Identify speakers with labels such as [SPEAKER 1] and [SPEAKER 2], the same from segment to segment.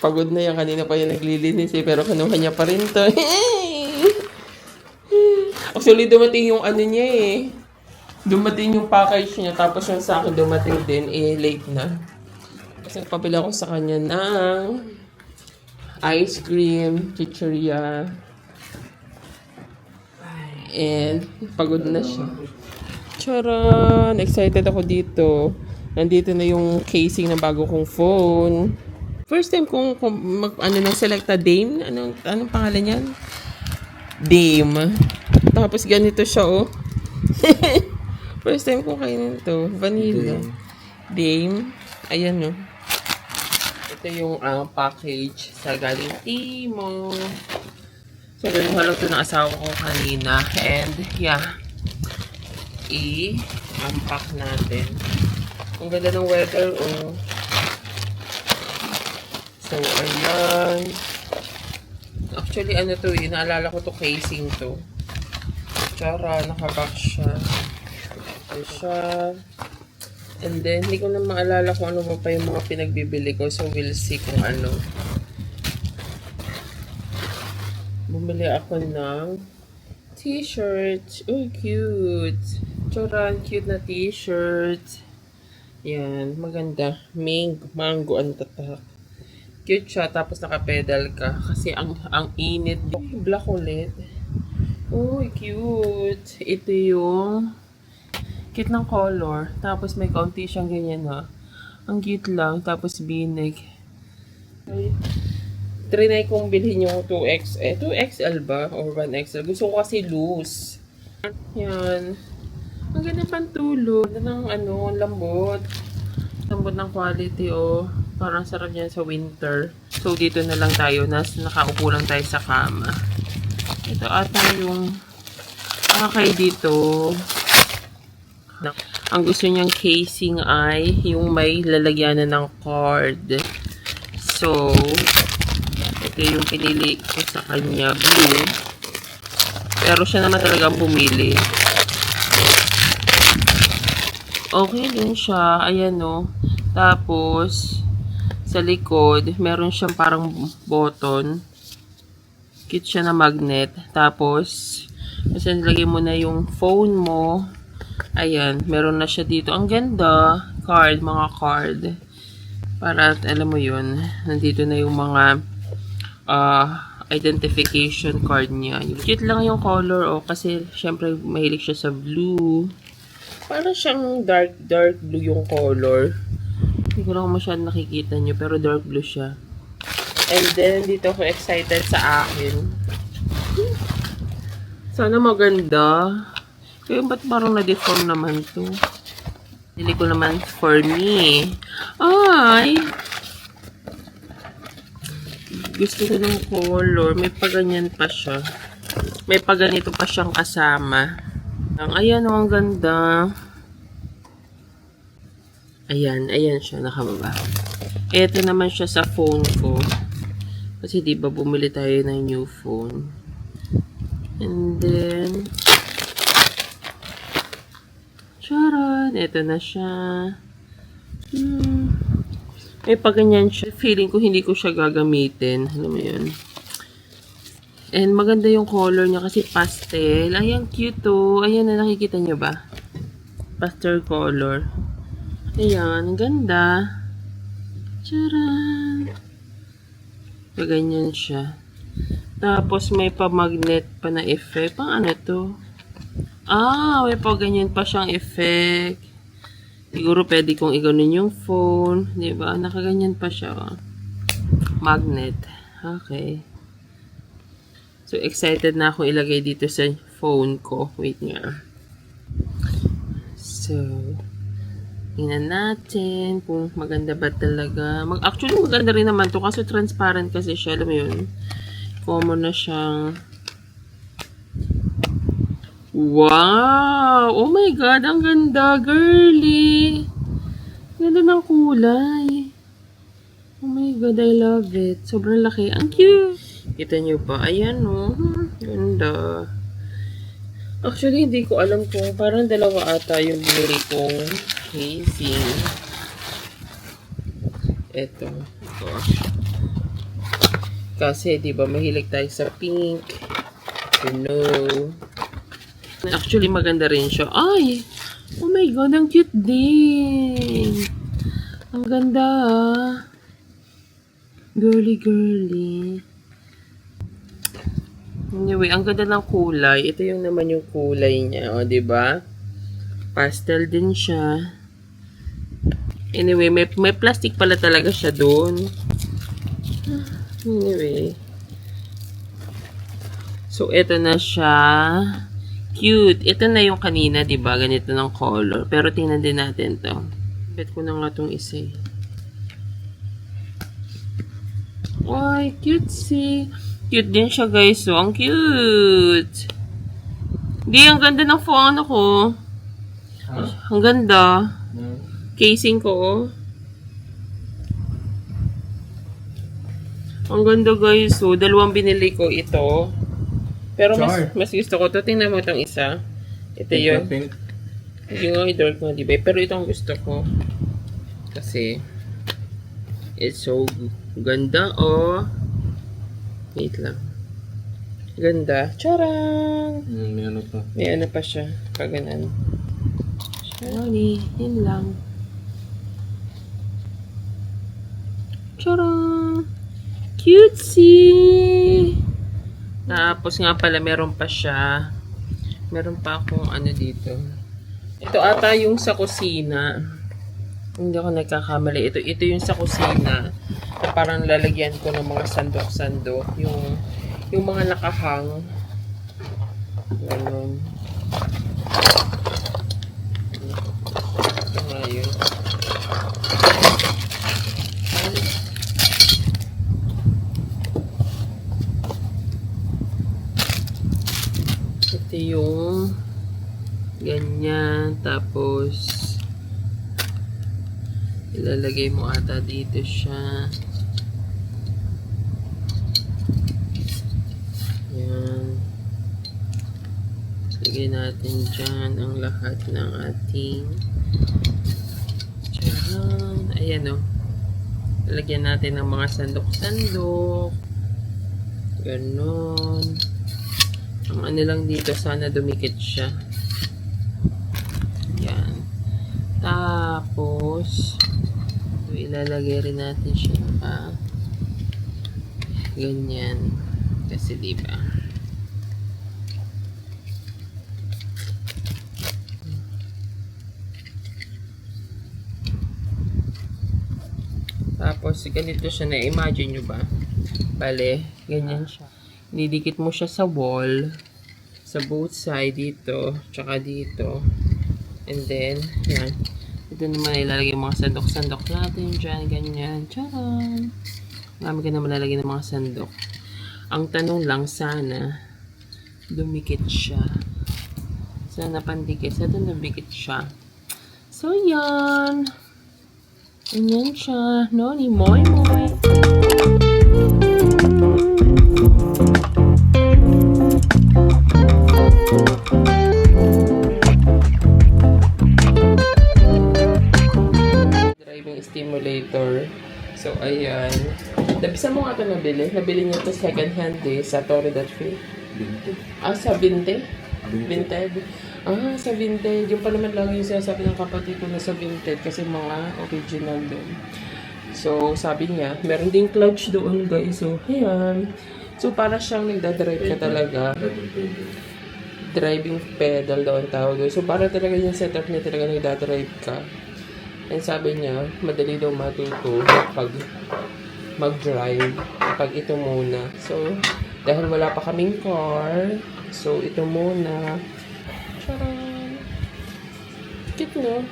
[SPEAKER 1] Pagod na yan. Kanina pa yan naglilinis eh. Pero kinuha niya pa rin to. Actually, dumating yung ano niya eh. Dumating yung package niya. Tapos yung sa akin dumating din eh. Late na. Kasi pabila ko sa kanya ng ice cream, chicheria. And pagod na siya. Charan! Excited ako dito. Nandito na yung casing ng bago kong phone. First time kong selecta Dame. Anong pangalan niyan? Dame. Tapos ganito siya, oh. First time kong kainin to. Vanilla. Dame. Ayan, oh. Ito yung package sa galing Timo. So, ganun lang ito ng asawa ko kanina. And, yeah. I-unpack natin. Ang ganda ng weather, oh. So, ayan. Actually, ano to eh. Naalala ko to casing to. Tsara, nakabox siya. Ito siya. And then, hindi ko na maalala kung ano pa yung mga pinagbibili ko. So, we'll see kung ano. Bumili ako ng t-shirt. Oh, cute. Tsara, cute na t-shirt. Yan, maganda. Mango, ano tatak. Cute siya, tapos naka-pedal ka. Kasi ang init. Black ulit. Oh, cute. Ito yung cute ng color. Tapos may kaunti siyang ganyan ha. Ang cute lang. Tapos binig. Trinay kong bilhin yung 2X. 2XL ba? Or 1XL. Gusto ko kasi loose. Yan. Ang ganda pang tulog. Ng lambot. Lambot ng quality, oh. Parang sarap yan sa winter. So, dito na lang tayo. Nakaupo lang tayo sa kama. Ito ata yung kakay dito. Ang gusto niyang casing ay yung may lalagyanan ng card. So, ito yung pinili ko sa kanya. Blue. Pero siya naman talagang pumili. Okay din siya. Ayan, no. Tapos, sa likod, meron siyang parang button. Cute siya na magnet. Tapos, kasi nilagay mo na yung phone mo. Ayan, meron na siya dito. Ang ganda. Card, mga card. Para, alam mo yun, nandito na yung mga identification card niya. Cute lang yung color, oh. Kasi, syempre, mahilig siya sa blue. Parang siyang dark blue yung color. Hindi ko lang masyadong nakikita nyo, pero dark blue siya. And then, dito ako excited sa akin. Sana maganda. Kaya ba't parang na-deform naman to? Dili ko naman for me. Ay! Gusto ko ng color. May paganyan pa siya. May paganito pa siyang kasama. Ayan, oh, ang ganda. Ayan siya, nakababa. Ito naman siya sa phone ko. Kasi diba bumili tayo ng new phone. And then, charan! Ito na siya. May paganyan siya. Feeling ko hindi ko siya gagamitin. Alam mo yun. And maganda yung color niya kasi pastel. Ayan, cute oh. Ayan na, nakikita nyo ba? Pastel color. Ayan, ang ganda. Charan! Paganyan siya. Tapos may pa-magnet pa na effect. Pang ano to? May pa-ganyan pa siyang effect. Siguro pwede kong iganon yung phone. Diba? Nakaganyan pa siya. Magnet. Okay. So, excited na ako ilagay dito sa phone ko. Wait nga. So, tingnan natin kung maganda ba talaga. Actually, maganda rin naman to kasi transparent kasi siya. Alam mo yun? Common na siyang... Wow! Oh my God! Ang ganda! Girly! Ganda ng kulay. Oh my God! I love it. Sobrang laki. Ang cute! Kita nyo pa? Ayan, oh. Ganda. Actually, hindi ko alam kung parang dalawa ata yung binili kong casing. Ito. Kasi, di ba, mahilig tayo sa pink. You know. Actually, maganda rin siya. Ay! Oh my God, ang cute din. Ang ganda, ah. Girly, girly. Anyway, ang ganda ng kulay. Ito yung naman yung kulay niya, o, di ba? Pastel din siya. Anyway, may plastic pala talaga siya doon. Anyway. So, ito na siya. Cute. Ito na yung kanina, di ba? Ganito ng color. Pero tingnan din natin to. Bet ko na nga itong isa. Ay, cutesy. Cute din siya, guys. So, ang cute. Di, ang ganda ng phone ako. Ang ganda. Casing ko, oh. Ang ganda, guys. So, dalawang binili ko ito. Pero mas gusto ko to. Tingnan mo itong isa. Ito yun. Hindi nga i-dark mo, diba? Pero ito ang gusto ko. Kasi, it's so ganda, oh. Wait lang. Ganda. Charan!
[SPEAKER 2] May ano pa.
[SPEAKER 1] May ano pa siya. Paganan. Sorry. Yun lang. Charan! Cutesy! Tapos nga pala, meron pa siya. Meron pa akong ano dito. Ito ata yung sa kusina. Hindi ako nagkakamali. Ito yung sa kusina. Na parang lalagyan ko ng mga sandok-sandok. Yung mga nakahang. Ganun. Ito nga yun. Ito yung ganyan. Tapos ilalagay mo ata dito siya. Yan. Lagay natin dyan ang lahat ng ating tcharan. Ayan, o. Lagyan natin ng mga sandok-sandok. Ganon. Ang ano lang dito, sana dumikit siya. Yan. Tapos, ilalagay rin natin siya pa. Ganyan. Kasi diba? Tapos, ganito siya na. Imagine nyo ba? Bale, ganyan siya. Didikit mo siya sa wall. Sa both side dito. Tsaka dito. And then, yan. Ito naman ilalagay yung mga sandok-sandok natin dyan. Ganyan. Tcharan! Marami ka naman lalagay ng mga sandok. Ang tanong lang, sana dumikit siya. Sana pandikit. Sana dumikit siya. So, yan. Ganyan siya. Noni, moy, moy. Driving stimulator. So, ayan. Saan mo nga ito nabili? Nabili niyo ito second hand sa Torre del Fee. Sa Vinted? Vinted? Sa Vinted. Yung pa naman lang yung sinasabi ng kapatid ko na sa Vinted kasi mga original doon. So, sabi niya, meron ding clutch doon, guys. So, ayan. So, para siyang nagdadrive ka talaga. Driving pedal doon tawag doon. So, para talaga yung setup niya talaga nagdadrive ka. And sabi niya, madali daw matuto pag mag-drive. Pag ito muna. So, dahil wala pa kaming car, so ito muna. Charan! Cute, no?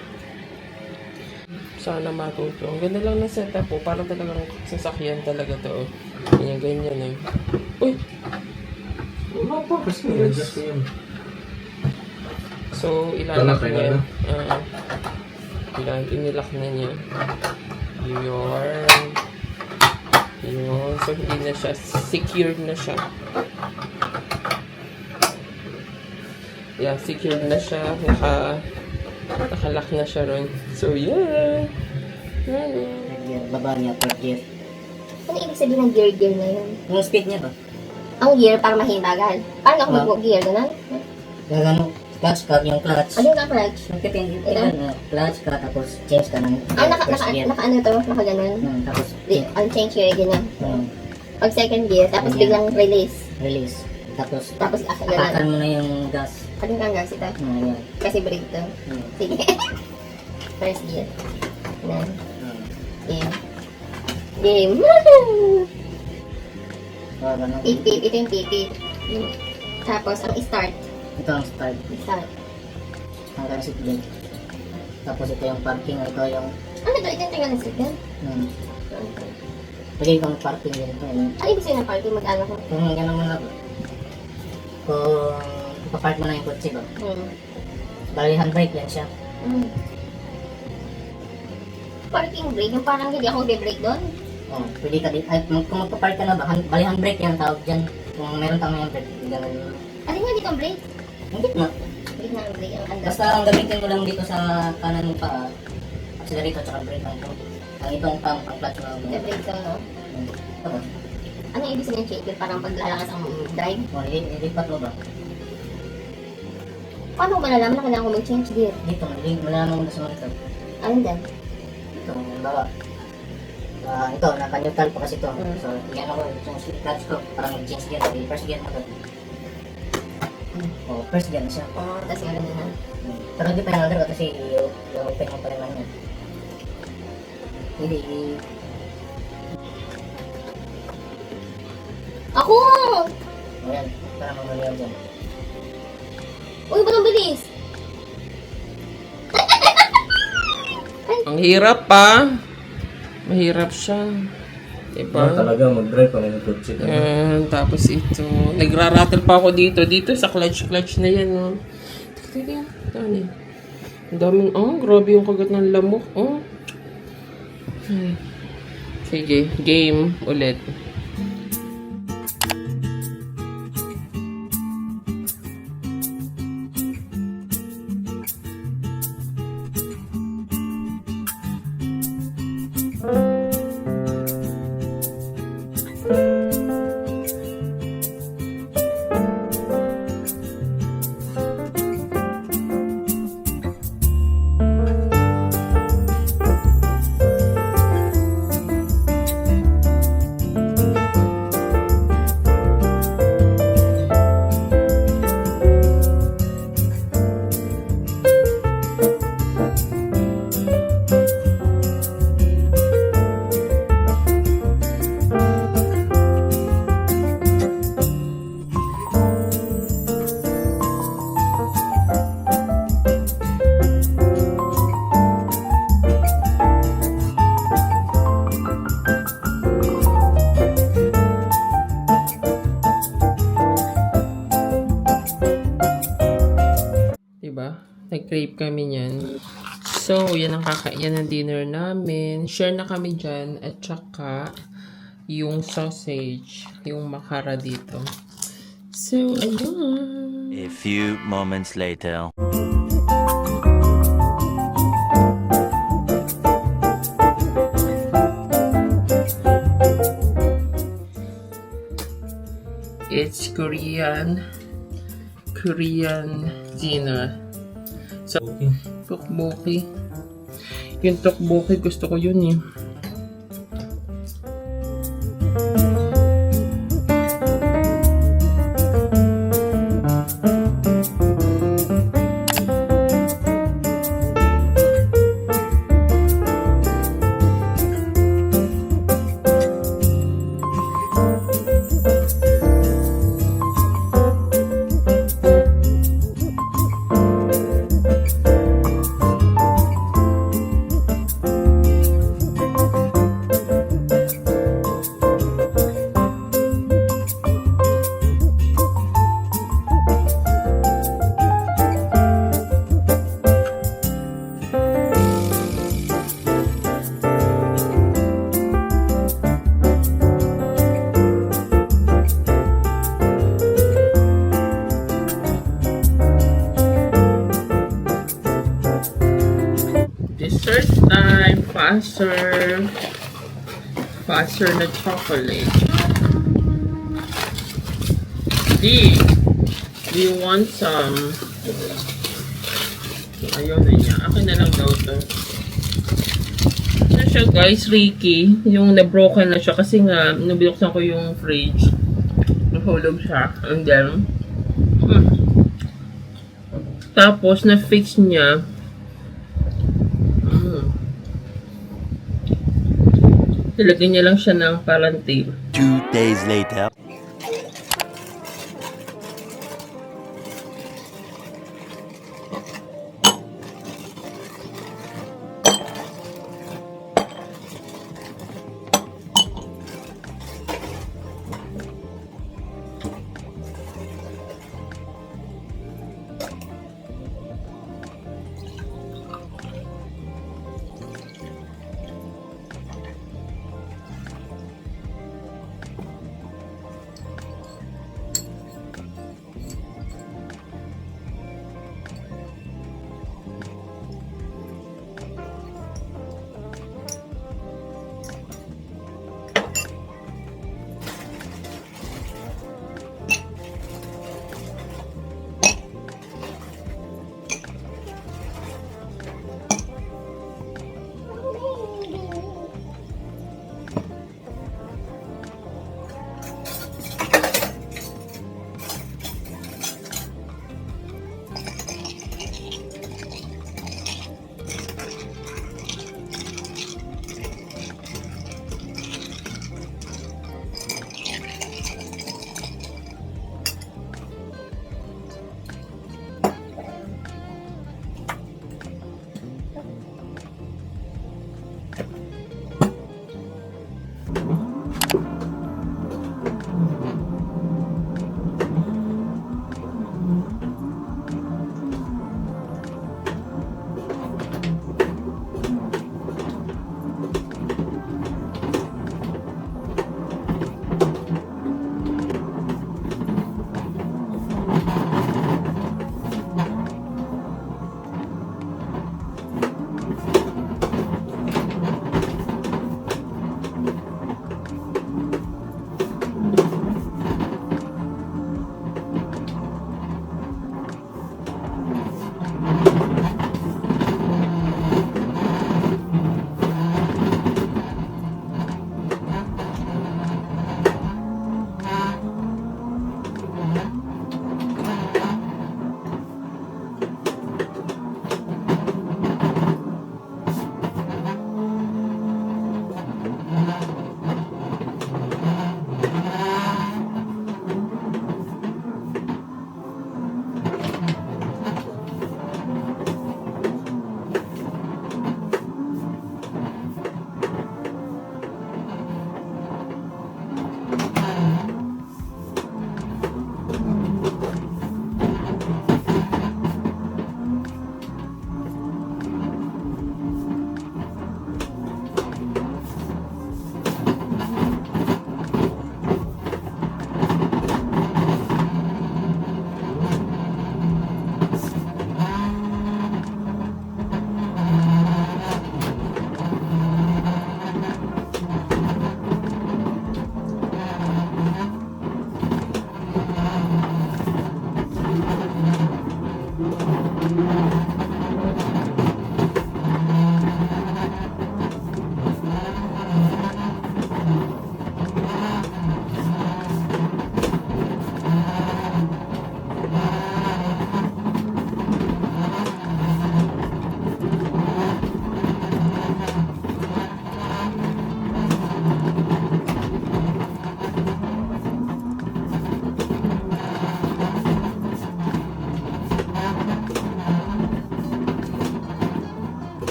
[SPEAKER 1] Sana matuto. Ang ganda lang ng setup po. Parang talagang sasakyan talaga to. Ganyan, ganyan, eh. Uy! So, ilalak niya. Inilak na niya. Yun. Yun. So, hindi na siya. Secured na siya. Yeah, secured na siya. Nakalock na siya ron. So, yeah.
[SPEAKER 3] Baba niya per Jeff.
[SPEAKER 2] Ano ibig sabihin ng gear na yun?
[SPEAKER 3] Yung speed niya ba?
[SPEAKER 2] Ang gear para mahibagal. Paano ako mag-gear? Ganun?
[SPEAKER 3] Gagano, clutch ka, yung clutch.
[SPEAKER 2] Ano yung clutch?
[SPEAKER 3] Depende, clutch ka, tapos change ka ng first gear.
[SPEAKER 2] Naka ano to? Naka ganun?
[SPEAKER 3] Tapos,
[SPEAKER 2] Change gear, ganun.
[SPEAKER 3] hmm,
[SPEAKER 2] Pag second gear, tapos biglang release.
[SPEAKER 3] release. Tapos,
[SPEAKER 2] Tapos ganun.
[SPEAKER 3] apakan mo na yung gas.
[SPEAKER 2] Anong kang gas ito?
[SPEAKER 3] Yan.
[SPEAKER 2] Kasi brake to.
[SPEAKER 3] Hmm.
[SPEAKER 2] Sige. First gear. Ganun. Game. Game.
[SPEAKER 3] Ganun.
[SPEAKER 2] Pipit. Ito yung pipit. Tapos, ang start.
[SPEAKER 3] Ito ang start.
[SPEAKER 2] Start.
[SPEAKER 3] Hanggang seatbelt. Tapos ito yung parking, ito yung
[SPEAKER 2] Ano to? Ito yung tingnan ng signal.
[SPEAKER 3] pwede kang parking din ito.
[SPEAKER 2] Ano ibig sabihin ng parking? Mag-ano ko?
[SPEAKER 3] Kung gano'n mo na ba? Kung ipapark mo na yung kotse ba? Bali handbrake yan siya.
[SPEAKER 2] Parking brake? Yung parang hindi ako be-brake doon?
[SPEAKER 3] Oh, pwede ka din. Ay, kung magpapark ka na ba, bali handbrake yan tawag dyan. Kung meron kang yung brake, gano'n.
[SPEAKER 2] Ano nga dito ang brake?
[SPEAKER 3] Hindi na.
[SPEAKER 2] Brake na ang brake. Ang andas.
[SPEAKER 3] Basta ang gamitin mo lang dito sa kanan mo pa, accelerator at brake lang ito. Ang itong pang clutch mo.
[SPEAKER 2] Brake to, no?
[SPEAKER 3] Ito ba?
[SPEAKER 2] Ano ibig sabihin ng shake wheel? Parang paglalakas ang drive?
[SPEAKER 3] Oh, ilipat mo ba?
[SPEAKER 2] Paano ko malalaman na kailangan ko mag-change gear?
[SPEAKER 3] Dito, malalaman mo na sa monitor.
[SPEAKER 2] Ano din?
[SPEAKER 3] Ito, bawa. Ito, naka-neutral pa kasi ito.
[SPEAKER 2] Mm.
[SPEAKER 3] So, yan ako, yung clutch ko, parang mag-change gear. First gear mo ito. Oh, first gear na siya.
[SPEAKER 2] Oo, tapos nga ganun na.
[SPEAKER 3] Pero hindi pa yung order ko kasi i-open mo pa rin lang yan. Hindi,
[SPEAKER 2] Ako!
[SPEAKER 3] o yan, para mamaliw dyan.
[SPEAKER 2] Uy, ba't ang bilis?
[SPEAKER 1] Ang hirap pa. Mahirap siya. Diba?
[SPEAKER 4] Talaga mag-drive pa ng kotse ka.
[SPEAKER 1] Tapos ito. Nagra-rattle pa ako dito. Dito sa clutch na yan. No? Tingnan. Ano? Ang daming, grabe yung kagat ng lamok. Sige, game ulit. Diba? Nag-crave kami niyan. So, yan ang dinner namin. Share na kami dyan. At saka, yung sausage. Yung makara dito. So, ayun.
[SPEAKER 5] A few moments later.
[SPEAKER 1] It's Korean dinner. So, tteokbokki. Yung tteokbokki, gusto ko yun eh. Dessert time. Faster. faster na chocolate. D, do you want some? Ayaw na niya. Akin na lang daw to. Ano siya guys, Ricky? Yung na-broken na siya kasi nga, nabuksan ko yung fridge. Nahulog siya. And then, tapos, na-fix niya. Nilagyan niya lang siya ng parang tape.
[SPEAKER 5] 2 days later.